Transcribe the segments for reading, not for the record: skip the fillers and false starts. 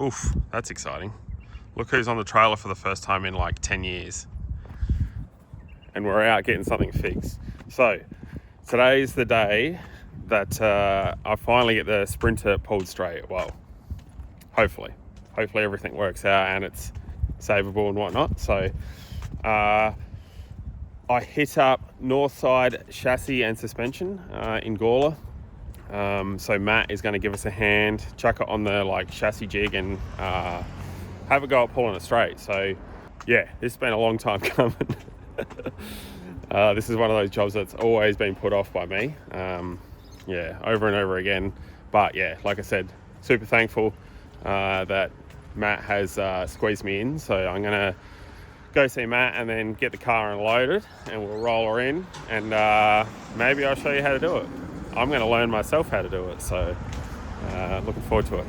Oof, that's exciting. Look who's on the trailer for the first time in like 10 years. And we're out getting something fixed. So today's the day that I finally get the Sprinter pulled straight. Well, hopefully everything works out and it's savable and whatnot. So I hit up Northside Chassis and Suspension in Gawler. So Matt is going to give us a hand, chuck it on the chassis jig and have a go at pulling it straight. So yeah, this has been a long time coming. This is one of those jobs that's always been put off by me. Yeah, over and over again. But yeah, like I said, super thankful that Matt has squeezed me in. So I'm going to go see Matt and then get the car unloaded and we'll roll her in and maybe I'll show you how to do it. I'm going to learn myself how to do it, so looking forward to it.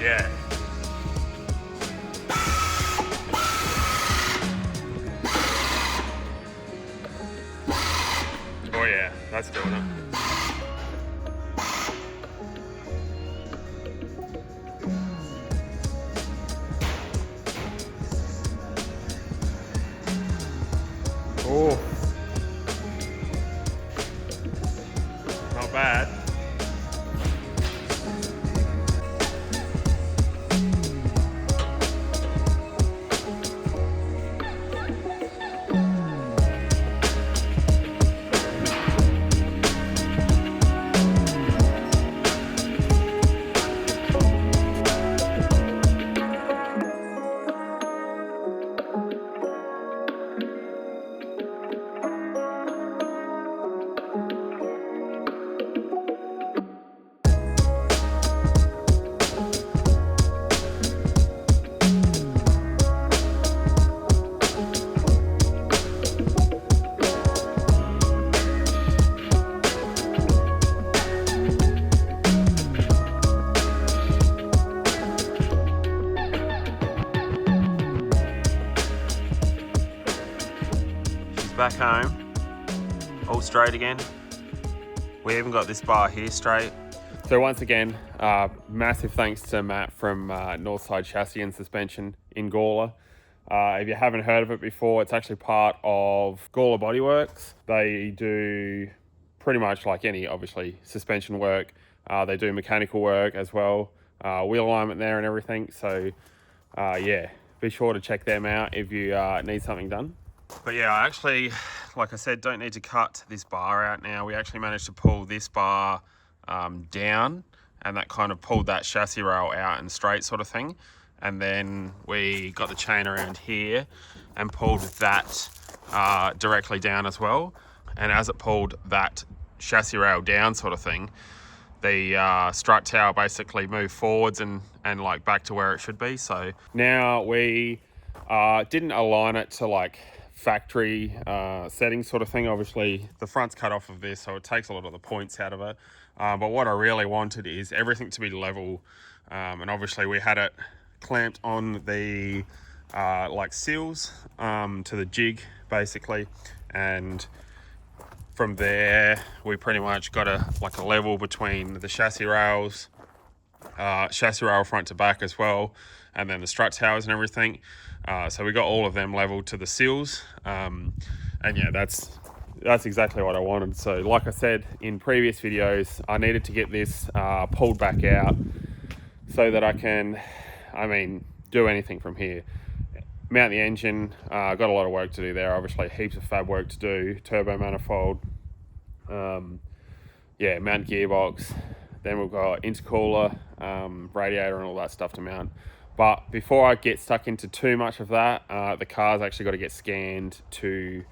Yeah. Oh yeah, that's doing it. Oh, not bad. Back home, all straight again. We even got this bar here straight. So once again, massive thanks to Matt from Northside Chassis and Suspension in Gawler. If you haven't heard of it before, it's actually part of Gawler Bodyworks. They do pretty much like any, obviously, suspension work. They do mechanical work as well, wheel alignment there and everything. So yeah, be sure to check them out if you need something done. But yeah, I actually, like I said, don't need to cut this bar out now. We actually managed to pull this bar down, and that kind of pulled that chassis rail out and straight sort of thing. And then we got the chain around here and pulled that directly down as well. And as it pulled that chassis rail down sort of thing, the strut tower basically moved forwards and like back to where it should be. So now we didn't align it to like factory settings sort of thing. Obviously the front's cut off of this, so it takes a lot of the points out of it. But what I really wanted is everything to be level. And obviously we had it clamped on the like sills to the jig basically. And from there, we pretty much got a level between the chassis rails, chassis rail front to back as well, and then the strut towers and everything. So we got all of them leveled to the sills, and yeah, that's exactly what I wanted. So like I said in previous videos, I needed to get this pulled back out so that I can, do anything from here. mount the engine. Got a lot of work to do there, obviously heaps of fab work to do, turbo manifold, yeah, mount gearbox. Then we've got intercooler, radiator and all that stuff to mount. But before I get stuck into too much of that, the car's actually got to get scanned to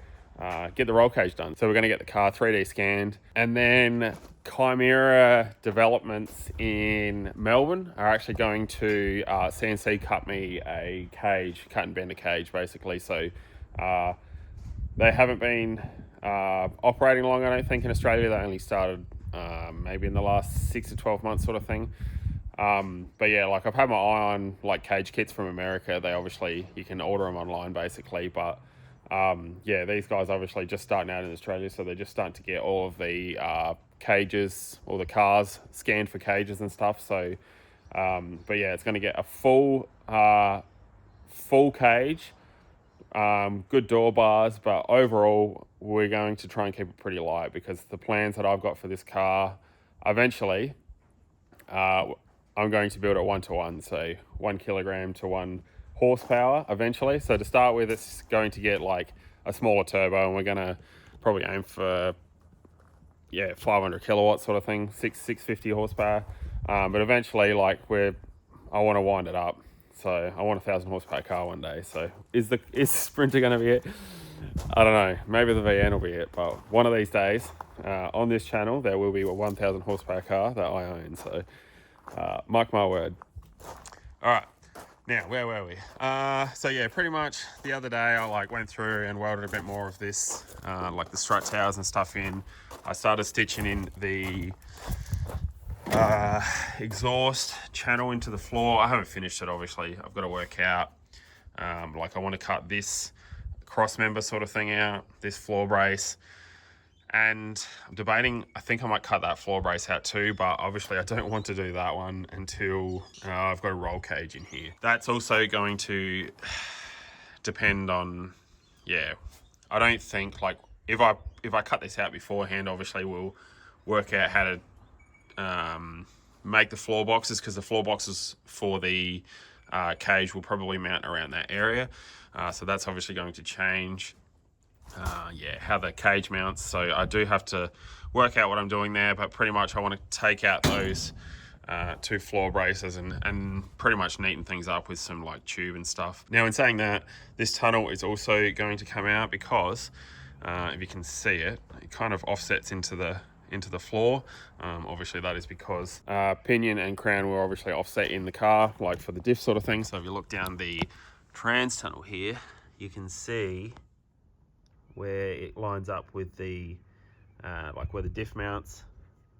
get the roll cage done. So we're going to get the car 3D scanned, and then Chimera Developments in Melbourne are actually going to CNC cut me a cage, cut and bend a cage basically. So they haven't been operating long, I don't think, in Australia. They only started maybe in the last 6 to 12 months sort of thing. But yeah, like I've had my eye on like cage kits from America. They obviously, you can order them online basically, but yeah, these guys obviously just starting out in Australia, so they're just starting to get all of the cages, all the cars scanned for cages and stuff. So but yeah, it's going to get a full cage, good door bars, but overall we're going to try and keep it pretty light, because the plans that I've got for this car, eventually I'm going to build it 1-to-1, so 1 kilogram to 1 horsepower eventually. So to start with, it's going to get like a smaller turbo, and we're going to probably aim for 500 kilowatts sort of thing, 650 horsepower. But eventually, like I want to wind it up. So I want a 1,000 horsepower car one day. So is the Sprinter going to be it? I don't know. Maybe the VN will be it. But one of these days, on this channel, there will be a 1,000 horsepower car that I own. So mark my word. All right. Now, where were we? So yeah, pretty much the other day I went through and welded a bit more of this, like the strut towers and stuff in. I started stitching in the exhaust channel into the floor. I haven't finished it, obviously. I've got to work out, like I want to cut this cross member sort of thing out, this floor brace. And I'm debating, I think I might cut that floor brace out too, but obviously I don't want to do that one until I've got a roll cage in here. That's also going to depend on, yeah, I don't think, like, if I cut this out beforehand, obviously we'll work out how to make the floor boxes, because the floor boxes for the cage will probably mount around that area. So that's obviously going to change. Yeah, how the cage mounts. So I do have to work out what I'm doing there, but pretty much I want to take out those 2 floor braces and pretty much neaten things up with some like tube and stuff. Now, in saying that, this tunnel is also going to come out because if you can see it, it kind of offsets into the floor. Obviously that is because pinion and crown will obviously offset in the car, like for the diff sort of thing. So if you look down the trans tunnel here, you can see where it lines up with the like where the diff mounts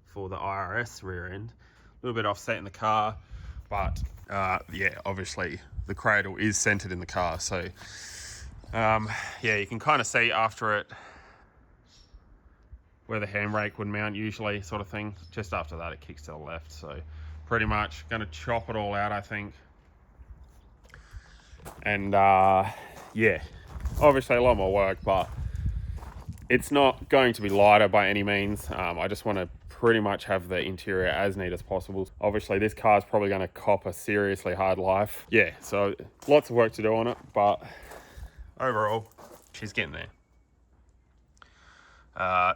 for the IRS rear end. A little bit offset in the car, but yeah, obviously the cradle is centered in the car. So yeah, you can kind of see after it where the handbrake would mount usually, sort of thing. Just after that it kicks to the left. So pretty much going to chop it all out, I think. And yeah, obviously a lot more work, but it's not going to be lighter by any means. I just want to pretty much have the interior as neat as possible. Obviously this car is probably going to cop a seriously hard life. Yeah, so lots of work to do on it, but overall she's getting there.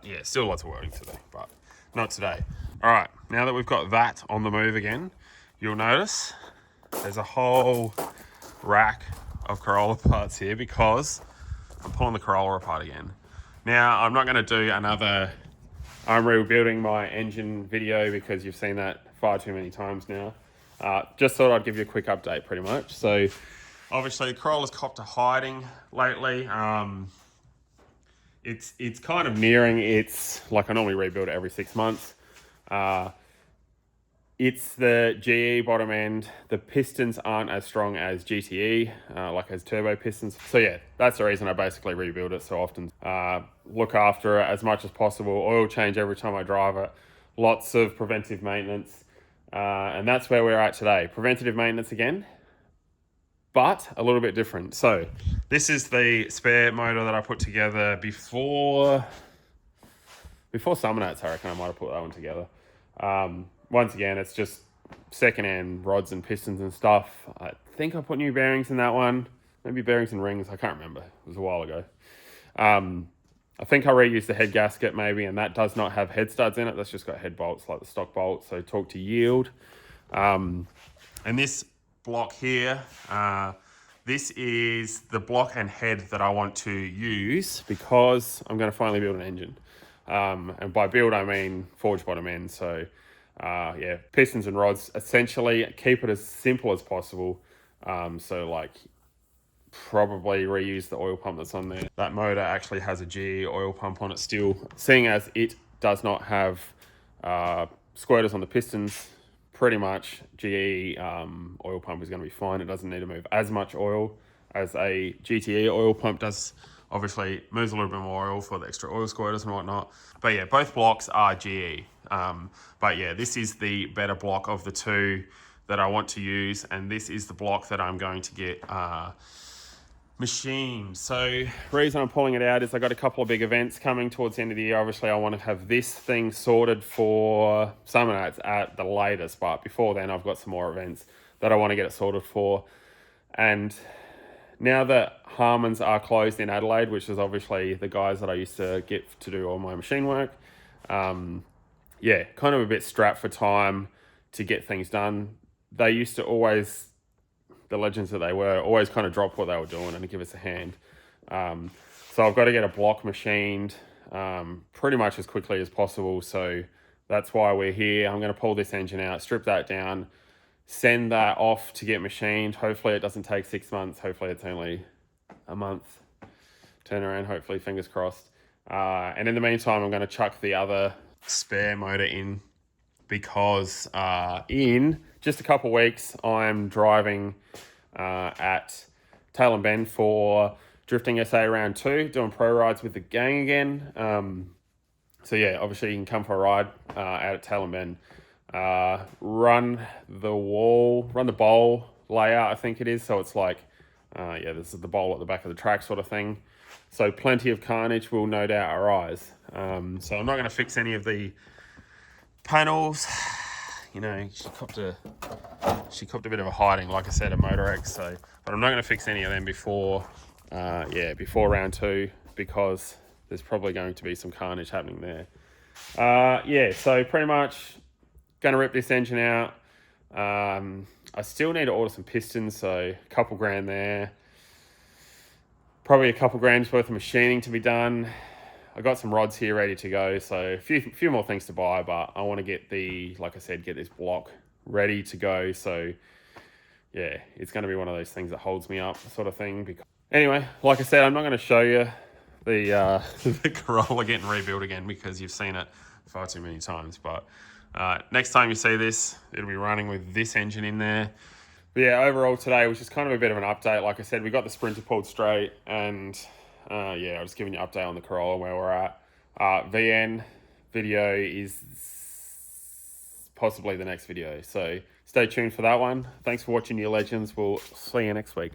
Yeah, still lots of work to do, but not today. All right, now that we've got that on the move again, you'll notice there's a whole rack of Corolla parts here because I'm pulling the Corolla apart again. Now, I'm not going to do another I'm rebuilding my engine video because you've seen that far too many times now. Just thought I'd give you a quick update pretty much. So obviously the Corolla's copped a hiding lately. It's kind of nearing its, like I normally rebuild it every 6 months. It's the GE bottom end. The pistons aren't as strong as GTE, like as turbo pistons. So yeah, that's the reason I basically rebuild it so often. Look after it as much as possible. Oil change every time I drive it. Lots of preventive maintenance. And that's where we're at today. Preventative maintenance again, but a little bit different. So this is the spare motor that I put together before Summer Nights. I reckon I might have put that one together. Once again, it's just second-hand rods and pistons and stuff. I think I put new bearings in that one. maybe bearings and rings. I can't remember. It was a while ago. I think I reused the head gasket maybe, and that does not have head studs in it. That's just got head bolts like the stock bolts. So torque to yield. And this block here, this is the block and head that I want to use because I'm going to finally build an engine. And by build, I mean forge bottom end. So yeah, pistons and rods, essentially keep it as simple as possible. So like probably reuse the oil pump that's on there. That motor actually has a GE oil pump on it still. Seeing as it does not have squirters on the pistons, pretty much GE oil pump is going to be fine. It doesn't need to move as much oil as a GTE oil pump does. Obviously moves a little bit more oil for the extra oil squirters and whatnot. But yeah, both blocks are GE. But yeah, this is the better block of the two that I want to use. And this is the block that I'm going to get machined. So the reason I'm pulling it out is I got a couple of big events coming towards the end of the year. Obviously I want to have this thing sorted for summer nights at the latest, but before then I've got some more events that I want to get it sorted for. And now that Harmons are closed in Adelaide, which is obviously the guys that I used to get to do all my machine work, yeah, kind of a bit strapped for time to get things done. They used to always, the legends that they were, always kind of drop what they were doing and give us a hand. So I've got to get a block machined pretty much as quickly as possible. So that's why we're here. I'm going to pull this engine out, strip that down, send that off to get machined. Hopefully it doesn't take 6 months. Hopefully it's only a month turnaround, hopefully, fingers crossed. And in the meantime, I'm going to chuck the other spare motor in because in just a couple of weeks, I'm driving at Tail and Bend for Drifting SA Round 2, doing pro rides with the gang again. So yeah, obviously you can come for a ride out at Tail and Bend. Run the bowl layout, I think it is. So it's like, yeah, this is the bowl at the back of the track sort of thing. So plenty of carnage will no doubt arise. So I'm not going to fix any of the panels. You know, she copped a bit of a hiding, like I said, at Motor X. So, but I'm not going to fix any of them before round 2 because there's probably going to be some carnage happening there. Yeah, so pretty much going to rip this engine out. I still need to order some pistons, so a couple grand there. Probably a couple grand's worth of machining to be done. I got some rods here ready to go, so a few more things to buy, but I want to get like I said, get this block ready to go. So yeah, it's going to be one of those things that holds me up sort of thing. Anyway, like I said, I'm not going to show you the the Corolla getting rebuilt again because you've seen it far too many times. But next time you see this, it'll be running with this engine in there. But yeah, overall today was just kind of a bit of an update. Like I said, we got the Sprinter pulled straight, and yeah, I was giving you an update on the Corolla where we're at. VN video is possibly the next video, so stay tuned for that one. Thanks for watching, you legends. We'll see you next week.